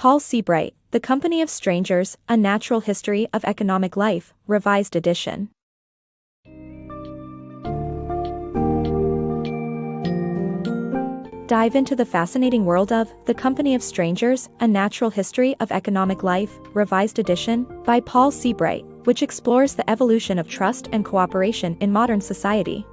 Paul Seabright, The Company of Strangers, A Natural History of Economic Life, Revised Edition. Dive into the fascinating world of The Company of Strangers, A Natural History of Economic Life, Revised Edition, by Paul Seabright, which explores the evolution of trust and cooperation in modern society.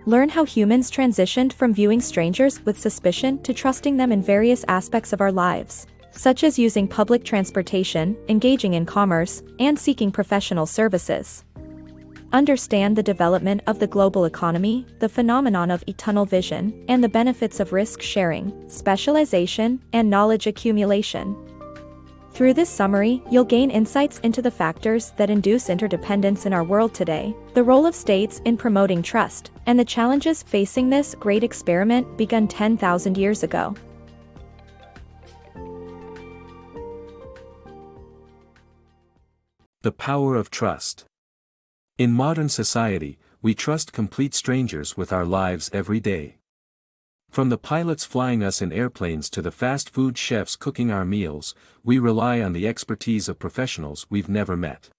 Learn how humans transitioned from viewing strangers with suspicion to trusting them in various aspects of our lives, such as using public transportation, engaging in commerce, and seeking professional services. Understand the development of the global economy, the phenomenon of tunnel vision, and the benefits of risk sharing, specialization, and knowledge accumulation. Through this summary, you'll gain insights into the factors that induce interdependence in our world today, the role of states in promoting trust, and the challenges facing this great experiment begun 10,000 years ago. The power of trust. In modern society, we trust complete strangers with our lives every day. From the pilots flying us in airplanes to the fast food chefs cooking our meals, we rely on the expertise of professionals we've never met.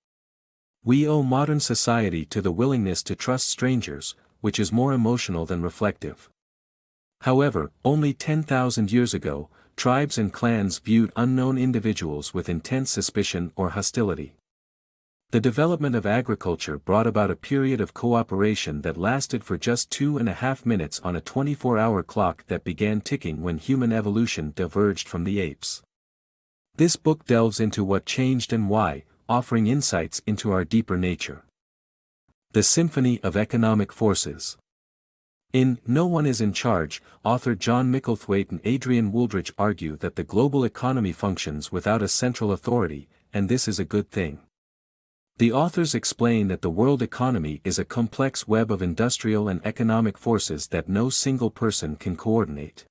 We owe modern society to the willingness to trust strangers, which is more emotional than reflective. However, only 10,000 years ago, tribes and clans viewed unknown individuals with intense suspicion or hostility. The development of agriculture brought about a period of cooperation that lasted for just 2.5 minutes on a 24-hour clock that began ticking when human evolution diverged from the apes. This book delves into what changed and why, offering insights into our deeper nature. The Symphony of Economic Forces. In No One is in Charge, author John Micklethwaite and Adrian Wooldridge argue that the global economy functions without a central authority, and this is a good thing. The authors explain that the world economy is a complex web of industrial and economic forces that no single person can coordinate.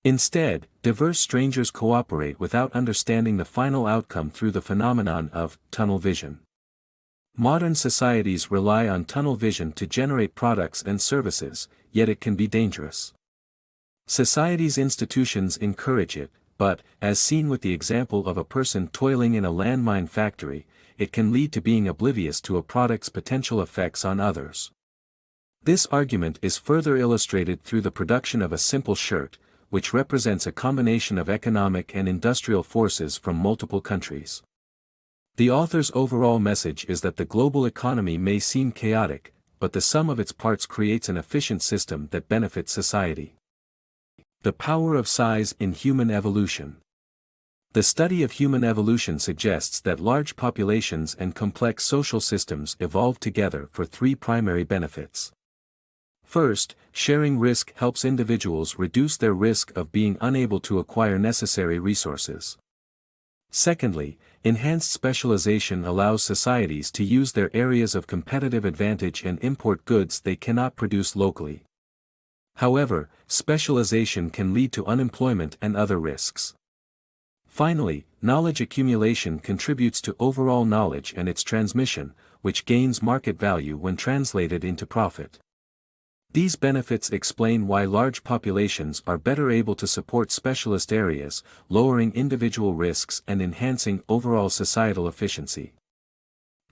Instead, diverse strangers cooperate without understanding the final outcome through the phenomenon of tunnel vision. Modern societies rely on tunnel vision to generate products and services, yet it can be dangerous. Society's institutions encourage it, but, as seen with the example of a person toiling in a landmine factory, it can lead to being oblivious to a product's potential effects on others. This argument is further illustrated through the production of a simple shirt, which represents a combination of economic and industrial forces from multiple countries. The author's overall message is that the global economy may seem chaotic, but the sum of its parts creates an efficient system that benefits society. The power of size in human evolution. The study of human evolution suggests that large populations and complex social systems evolved together for three primary benefits. First, sharing risk helps individuals reduce their risk of being unable to acquire necessary resources. Secondly, enhanced specialization allows societies to use their areas of competitive advantage and import goods they cannot produce locally. However, specialization can lead to unemployment and other risks. Finally, knowledge accumulation contributes to overall knowledge and its transmission, which gains market value when translated into profit. These benefits explain why large populations are better able to support specialist areas, lowering individual risks and enhancing overall societal efficiency.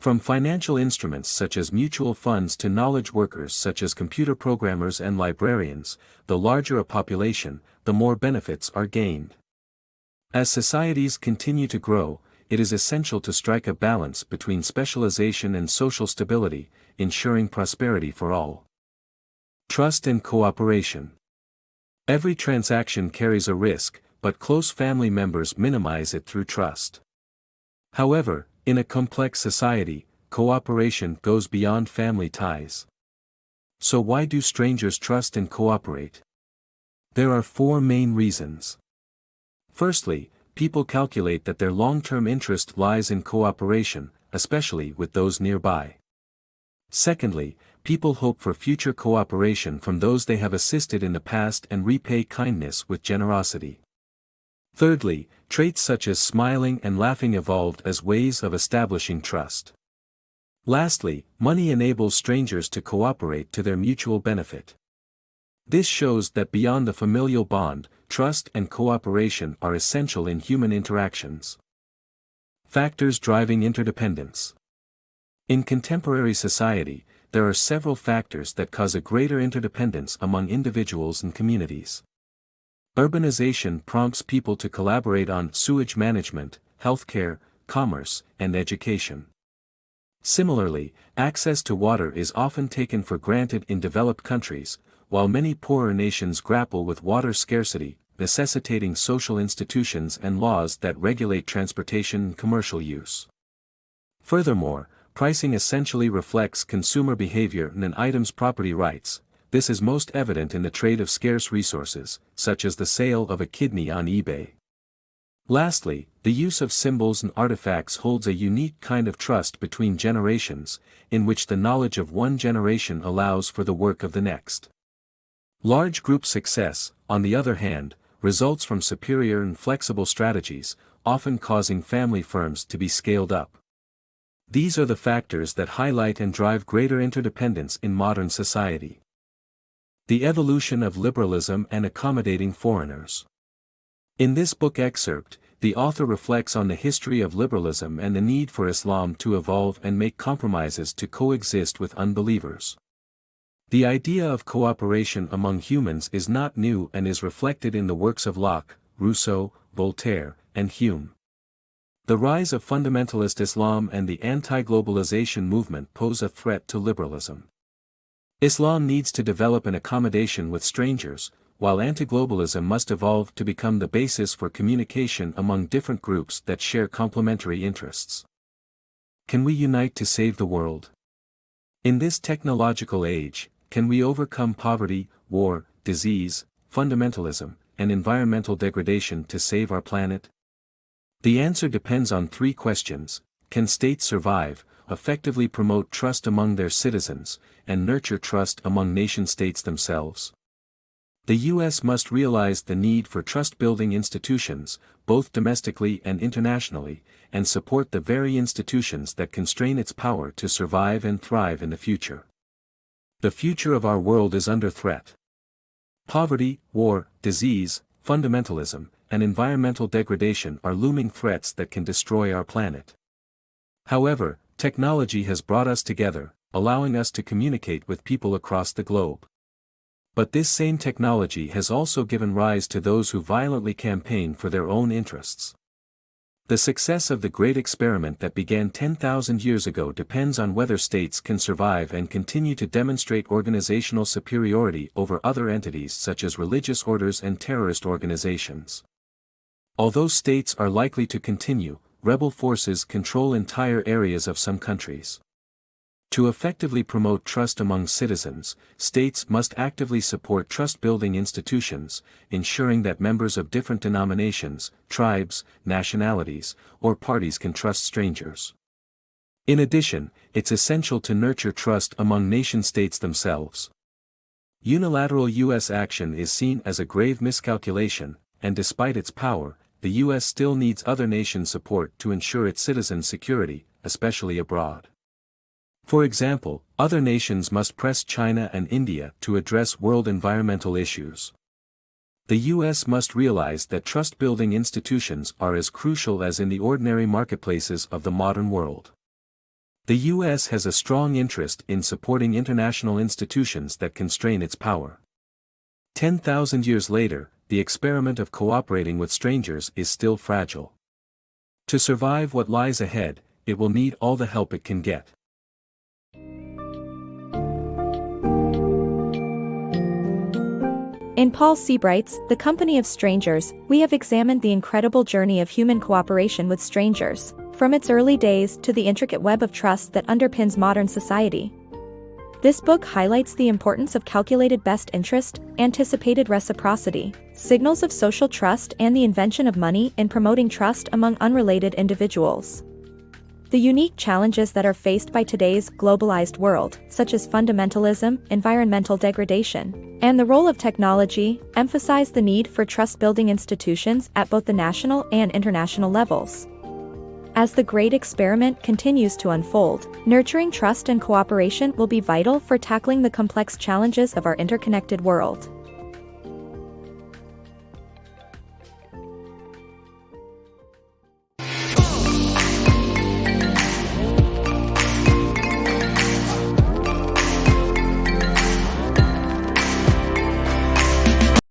From financial instruments such as mutual funds to knowledge workers such as computer programmers and librarians, the larger a population, the more benefits are gained. As societies continue to grow, it is essential to strike a balance between specialization and social stability, ensuring prosperity for all. Trust and cooperation. Every transaction carries a risk, but close family members minimize it through trust. However, in a complex society, cooperation goes beyond family ties. So why do strangers trust and cooperate? There are four main reasons. Firstly, people calculate that their long-term interest lies in cooperation, especially with those nearby. Secondly, people hope for future cooperation from those they have assisted in the past and repay kindness with generosity. Thirdly, traits such as smiling and laughing evolved as ways of establishing trust. Lastly, money enables strangers to cooperate to their mutual benefit. This shows that beyond the familial bond, trust and cooperation are essential in human interactions. Factors driving interdependence. In contemporary society, there are several factors that cause a greater interdependence among individuals and communities. Urbanization prompts people to collaborate on sewage management, healthcare, commerce, and education. Similarly, access to water is often taken for granted in developed countries, while many poorer nations grapple with water scarcity, necessitating social institutions and laws that regulate transportation and commercial use. Furthermore, pricing essentially reflects consumer behavior and an item's property rights. This is most evident in the trade of scarce resources, such as the sale of a kidney on eBay. Lastly, the use of symbols and artifacts holds a unique kind of trust between generations, in which the knowledge of one generation allows for the work of the next. Large group success, on the other hand, results from superior and flexible strategies, often causing family firms to be scaled up. These are the factors that highlight and drive greater interdependence in modern society. The evolution of liberalism and accommodating foreigners. In this book excerpt, the author reflects on the history of liberalism and the need for Islam to evolve and make compromises to coexist with unbelievers. The idea of cooperation among humans is not new and is reflected in the works of Locke, Rousseau, Voltaire, and Hume. The rise of fundamentalist Islam and the anti-globalization movement pose a threat to liberalism. Islam needs to develop an accommodation with strangers, while anti-globalism must evolve to become the basis for communication among different groups that share complementary interests. Can we unite to save the world? In this technological age, can we overcome poverty, war, disease, fundamentalism, and environmental degradation to save our planet? The answer depends on three questions: can states survive, effectively promote trust among their citizens, and nurture trust among nation-states themselves? The U.S. must realize the need for trust-building institutions, both domestically and internationally, and support the very institutions that constrain its power to survive and thrive in the future. The future of our world is under threat. Poverty, war, disease, fundamentalism, and environmental degradation are looming threats that can destroy our planet. However, technology has brought us together, allowing us to communicate with people across the globe. But this same technology has also given rise to those who violently campaign for their own interests. The success of the great experiment that began 10,000 years ago depends on whether states can survive and continue to demonstrate organizational superiority over other entities such as religious orders and terrorist organizations. Although states are likely to continue, rebel forces control entire areas of some countries. To effectively promote trust among citizens, states must actively support trust-building institutions, ensuring that members of different denominations, tribes, nationalities, or parties can trust strangers. In addition, it's essential to nurture trust among nation-states themselves. Unilateral U.S. action is seen as a grave miscalculation, and despite its power, the U.S. still needs other nations' support to ensure its citizens' security, especially abroad. For example, other nations must press China and India to address world environmental issues. The U.S. must realize that trust-building institutions are as crucial as in the ordinary marketplaces of the modern world. The U.S. has a strong interest in supporting international institutions that constrain its power. 10,000 years later, the experiment of cooperating with strangers is still fragile. To survive what lies ahead, it will need all the help it can get. In Paul Seabright's The Company of Strangers, we have examined the incredible journey of human cooperation with strangers, from its early days to the intricate web of trust that underpins modern society. This book highlights the importance of calculated best interest, anticipated reciprocity, signals of social trust, and the invention of money in promoting trust among unrelated individuals. The unique challenges that are faced by today's globalized world, such as fundamentalism, environmental degradation, and the role of technology, emphasize the need for trust-building institutions at both the national and international levels. As the great experiment continues to unfold, nurturing trust and cooperation will be vital for tackling the complex challenges of our interconnected world.